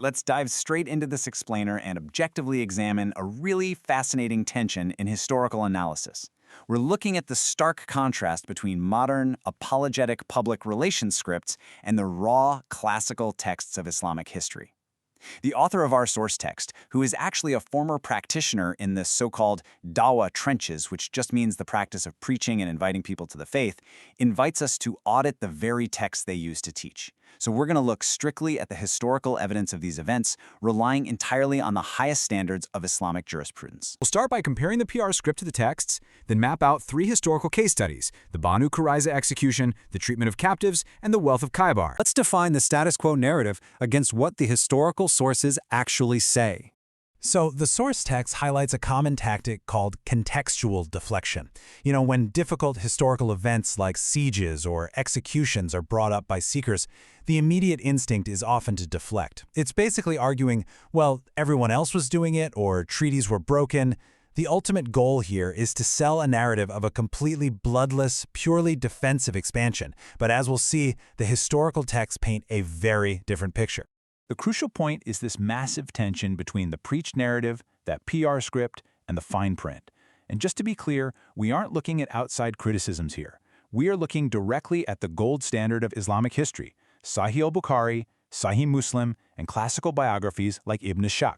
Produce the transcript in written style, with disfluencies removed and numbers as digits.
Let's dive straight into this explainer and objectively examine a really fascinating tension in historical analysis. We're looking at the stark contrast between modern, apologetic public relations scripts and the raw, classical texts of Islamic history. The author of our source text, who is actually a former practitioner in the so-called Dawah trenches, which just means the practice of preaching and inviting people to the faith, invites us to audit the very texts they use to teach. So we're going to look strictly at the historical evidence of these events, relying entirely on the highest standards of Islamic jurisprudence. We'll start by comparing the PR script to the texts, then map out 3 historical case studies: the Banu Qurayza execution, the treatment of captives, and the wealth of Khaybar. Let's define the status quo narrative against what the historical sources actually say. So the source text highlights a common tactic called contextual deflection. When difficult historical events like sieges or executions are brought up by seekers, the immediate instinct is often to deflect. It's basically arguing, well, everyone else was doing it or treaties were broken. The ultimate goal here is to sell a narrative of a completely bloodless, purely defensive expansion. But as we'll see, the historical texts paint a very different picture. The crucial point is this massive tension between the preached narrative, that PR script, and the fine print. And just to be clear, we aren't looking at outside criticisms here. We are looking directly at the gold standard of Islamic history: Sahih al-Bukhari, Sahih Muslim, and classical biographies like Ibn Ishaq.